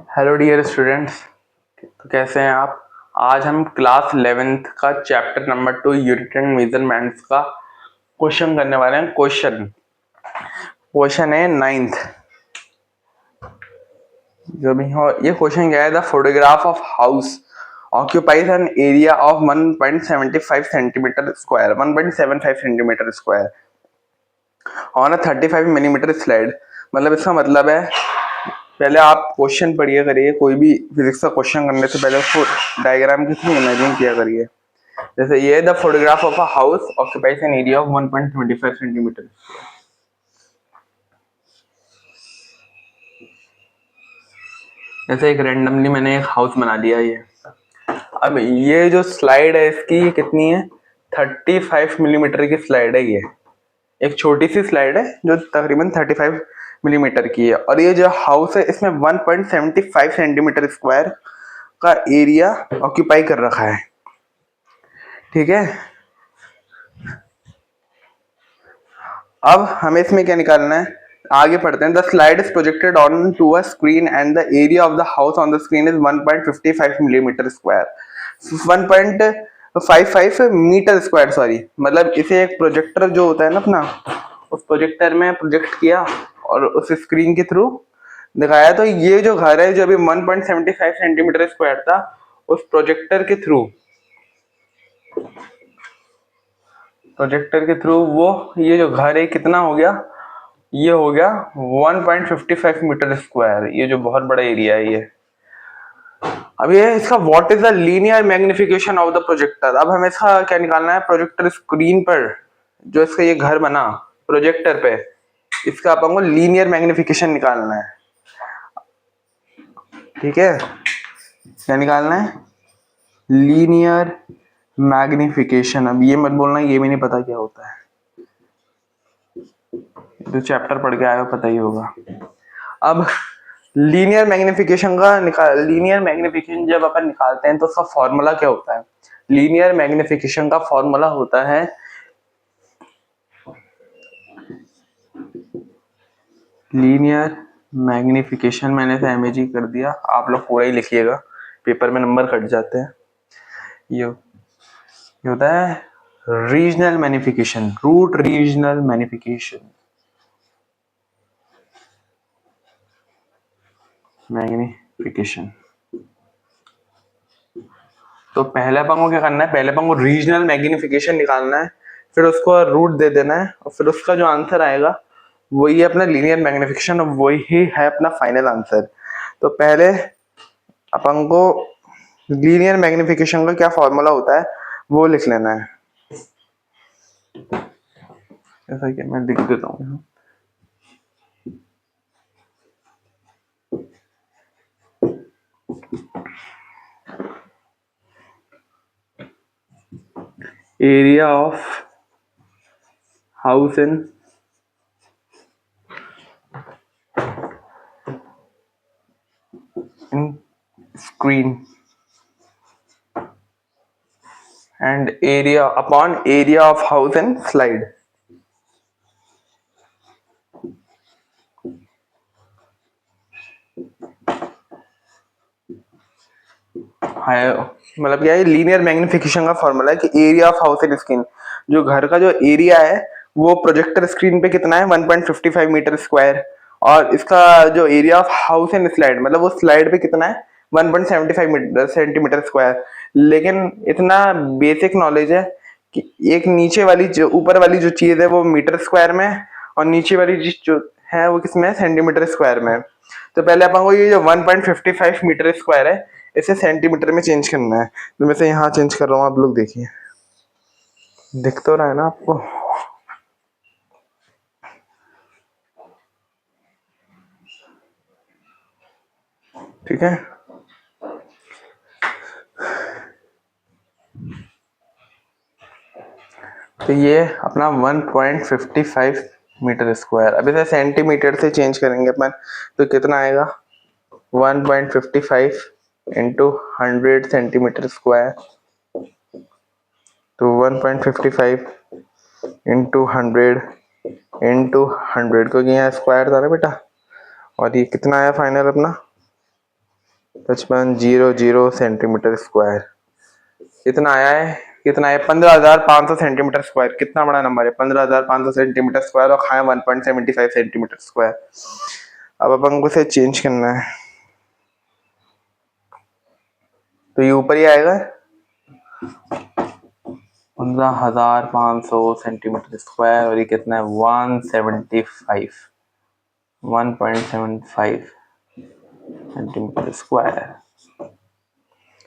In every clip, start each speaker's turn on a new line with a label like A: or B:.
A: Hello dear students, तो कैसे हैं आप। आज हम क्लास 11th का chapter number 2 unit and measurements का क्वेश्चन करने वाले हैं। क्वेश्चन है 9th जो भी हो। ये क्वेश्चन क्या है, the photograph of house occupies an area of 1.75 centimetre square 1.75 centimetre square on a 35 millimetre slide. मतलब इसका मतलब है, पहले आप क्वेश्चन पढ़िए करिए, कोई भी फिजिक्स का क्वेश्चन करने से पहले उसको डायग्राम के थ्रू इमेजिन किया करिए। जैसे ये the photograph of a house occupies an area of 1.25 centimetre. जैसे एक रैंडमली मैंने एक हाउस बना दिया ये। अब ये जो स्लाइड है इसकी कितनी है, 35 मिलीमीटर की स्लाइड है। ये एक छोटी सी स्लाइड है जो तकरीबन 35 मिलीमीटर की है। और ये जो हाउस है इसमें 1.75 सेंटीमीटर स्क्वायर का एरिया ऑक्यूपाई कर रखा है। ठीक है, अब हमें इसमें क्या निकालना है, आगे पढ़ते हैं। The slide is projected on to a screen and the area of the house on the screen is 1.55 millimetre square 1.55 metre square sorry. मतलब इसे एक प्रोजेक्टर जो होता है ना अपना, उस प्रोजेक्टर में प्रोजेक्ट किया और उस स्क्रीन के थ्रू दिखाया। तो ये जो घर है जो अभी 1.75 सेंटीमीटर स्क्वायर था, उस प्रोजेक्टर के थ्रू वो ये जो घर है कितना हो गया, ये हो गया 1.55 मीटर स्क्वायर। ये जो बहुत बड़ा एरिया है ये। अब ये इसका what is the linear magnification of the projector. अब हमें इसका क्या निकालना है, प्रोजेक्टर स्क्रीन पर जो इसका ये घर बना प्रोजेक्टर पे, इसका अपन को लीनियर मैग्निफिकेशन निकालना है। ठीक है, क्या निकालना है, लीनियर मैग्निफिकेशन। अब ये मत बोलना ये भी नहीं पता क्या होता है, जो चैप्टर पढ़ के आए हो पता ही होगा। अब लीनियर मैग्निफिकेशन जब अपन निकालते हैं तो उसका फॉर्मूला क्या होता है। लीनियर मैग्निफिकेशन का फॉर्मूला होता है लीनियर मैग्निफिकेशन, मैंने इसे एमएजी कर दिया, आप लोग पूरा ही लिखिएगा, पेपर में नंबर कट जाते हैं। ये होता है regional magnification, root regional magnification. तो पहले अपन को क्या करना है, पहले अपन को रीजनल मैग्निफिकेशन निकालना है, फिर उसको रूट दे देना है और फिर उसका जो आंसर आएगा वही है अपना लीनियर मैग्निफिकेशन और वही है अपना फाइनल आंसर। तो पहले अपन को लीनियर मैग्निफिकेशन का क्या फॉर्मूला होता है वो लिख लेना है। ऐसा क्या, मैं लिख देता हूँ। Area of house in screen and area upon area of house in slide। मतलब क्या है, लीनियर मैग्निफिकेशन का फॉर्मूला है कि area of house in screen, जो घर का जो एरिया है वो प्रोजेक्टर स्क्रीन पे कितना है 1.55 मीटर स्क्वायर, और इसका जो area of house in slide मतलब वो स्लाइड पे कितना है 1.75 सेंटीमीटर स्क्वायर। लेकिन इतना बेसिक नॉलेज है कि एक नीचे वाली जो ऊपर वाली जो चीज है वो मीटर स्क्वायर में है और नीचे वाली चीज जो है वो किसमें है, सेंटीमीटर स्क्वायर में है। तो पहले अपन को ये जो 1.55 मीटर स्क्वायर है इसे सेंटीमीटर में चेंज करना है। तो मैं से यहाँ चेंज कर रहा हूँ, आप लोग देखिए, दिख तो रहा है ना आपको। ठीक है, तो ये अपना 1.55 मीटर स्क्वायर। अब इसे सेंटीमीटर से चेंज करेंगे अपन तो कितना आएगा, 1.55 इंटू 100 सेंटीमीटर स्क्वायर। तो 1.55 इंटू 100 क्योंकि यहाँ स्क्वायर था ना बेटा, और ये कितना आया फाइनल अपना 5500 सेंटीमीटर स्क्वायर। कितना आया है? कितना है? 15,500 सेंटीमीटर स्क्वायर। कितना बड़ा नंबर है? 15,500 सेंटीमीटर स्क्वायर, और खाए 1.75 सेंटीमीटर स्क्वायर। अब अपन को इसे चेंज करना है, तो ये ऊपर ही आएगा 15,500 सेंटीमीटर स्क्वायर, और ये कितना है? 1.75 सेंटीमीटर स्क्वायर।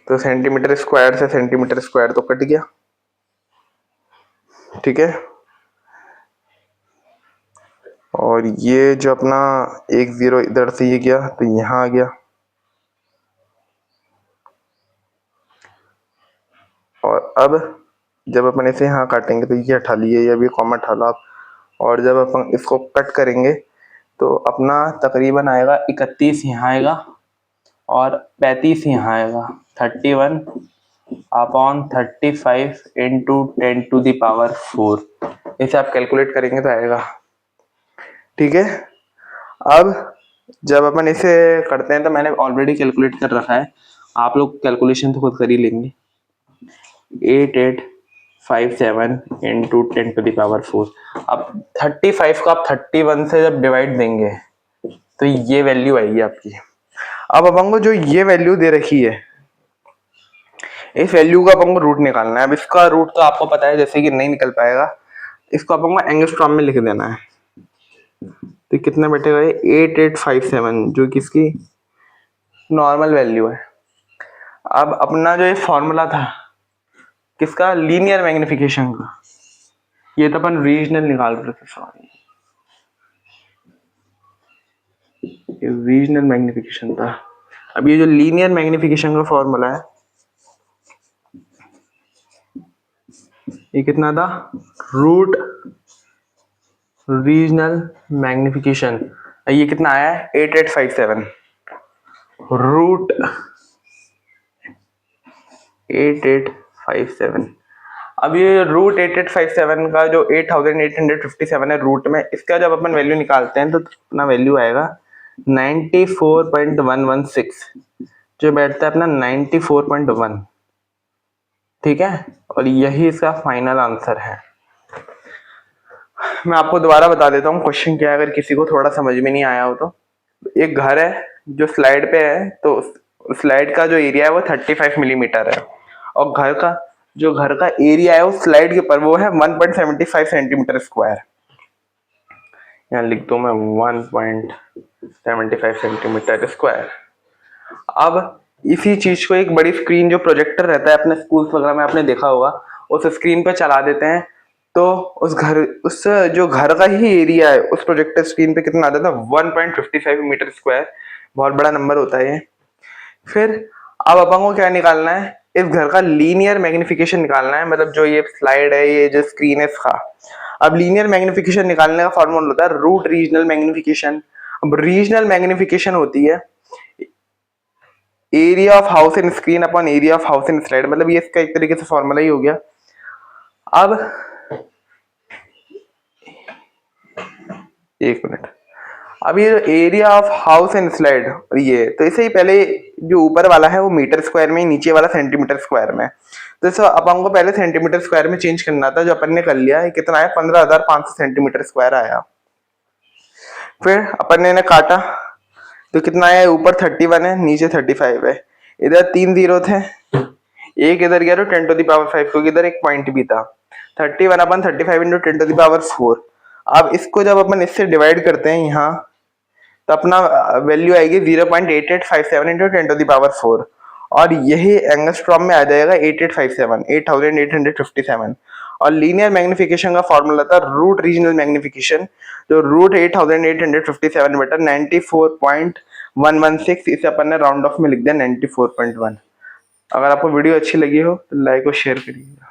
A: तो सेंटीमीटर स्क्वायर से सेंटीमीटर स्क्वायर तो कट गया, ठीक है। और ये जो अपना 10 इधर से ये गया तो यहाँ आ गया, और अब जब अपन इसे यहाँ काटेंगे तो ये हटा लिए, ये भी कॉमा हटा लो आप। और जब अपन इसको कट करेंगे तो अपना तकरीबन आएगा 31 यहाँ आएगा, और 35 यहाँ आएगा। 31/35 इंटू 10⁴। इसे आप कैलकुलेट करेंगे तो आएगा, ठीक है। अब जब अपन इसे करते हैं तो मैंने ऑलरेडी कैलकुलेट कर रखा है, आप लोग कैलकुलेशन तो खुद कर ही लेंगे। 8857 इंटू 10⁴। अब 35 को आप 31 से जब डिवाइड देंगे तो ये वैल्यू आएगी आपकी। अब अपन को जो ये वैल्यू दे रखी है, इस वैल्यू का अपन को रूट निकालना है। अब इसका रूट तो आपको पता है जैसे कि नहीं निकल पाएगा, इसको अपन को एंगस्ट्रॉम में लिख देना है। तो कितना बैठेगा? 8857, जो कि इसकी नॉर्मल वैल्यू है। अब अपना जो ये फॉर्मूला था किसका? लीनियर मैग्निफिकेशन का। ये तो अपन रीजनल निकाल रहे थे, सॉरी, ये रीजनल मैग्निफिकेशन था। अब ये जो लीनियर मैग्निफिकेशन का फॉर्मूला है, ये कितना था? Root regional magnification. ये कितना आया है? 8857 रूट 8857। अब ये रूट 8857 का जो 8857 है रूट में, इसका जब अपन वैल्यू निकालते हैं तो अपना वैल्यू आएगा 94.116, जो बैठता है अपना 94.1, ठीक है। और यही इसका फाइनल आंसर है। मैं आपको दोबारा बता देता हूँ क्वेश्चन क्या है, अगर किसी को थोड़ा समझ में नहीं आया हो तो। एक घर है जो स्लाइड पे है, तो स्लाइड का जो एरिया है वो 35 मिलीमीटर है, और घर का एरिया है उस स्लाइड के ऊपर वो है 1.75 सेंटीमीटर स्क्वायर। यहाँ लिख दो मैं 1.75 सेंटीमीटर स्क्वायर। अब इसी चीज को एक बड़ी स्क्रीन जो प्रोजेक्टर रहता है अपने स्कूल वगैरह में आपने देखा होगा, उस स्क्रीन पे चला देते हैं, तो उस जो घर का ही एरिया है उस प्रोजेक्टर स्क्रीन पे कितना आता था? 1.55 मीटर स्क्वायर। बहुत बड़ा नंबर होता है ये। फिर अब अपन को क्या निकालना है? इस घर का लीनियर मैग्निफिकेशन निकालना है, मतलब जो ये स्लाइड है, ये जो स्क्रीन है इसका। अब लीनियर मैग्निफिकेशन निकालने का फॉर्मूला होता है रूट रीजनल मैग्निफिकेशन। अब रीजनल मैग्निफिकेशन होती है area of house in screen upon area of house in slide, मतलब ये इसका एक तरीके से फॉर्मूला ही हो गया। अब एक मिनट, अब ये जो area of house and slide, ये तो इसे ही पहले जो ऊपर वाला है वो मीटर स्क्वायर में, नीचे वाला सेंटीमीटर स्क्वायर में, तो इसे अपन को पहले सेंटीमीटर स्क्वायर में चेंज करना था, जो अपन ने कर लिया। कितना आया? 15,500 सेंटीमीटर स्क्वायर आया। फिर अपन ने इन्हें काटा तो कितना आया? ऊपर 31 है, नीचे 35 है, इधर 3 जीरो थे, एक इधर गया तो 10⁵, क्योंकि इधर एक पॉइंट भी था। 31/35 इंटू 10⁴। अब इसको जब अपन इससे डिवाइड करते हैं यहाँ, तो अपना वैल्यू आएगी 0.8857 इंटू 10⁴, और यही एंगस्ट्रॉम में आ जाएगा 8857, 8857। और लीनियर मैग्निफिकेशन का फॉर्मूला था रूट रीजनल मैग्निफिकेशन, जो रूट 8857 बटा 94.116, इसे अपन ने राउंड ऑफ में लिख दिया 94.1। अगर आपको वीडियो अच्छी लगी हो तो लाइक और शेयर करिएगा।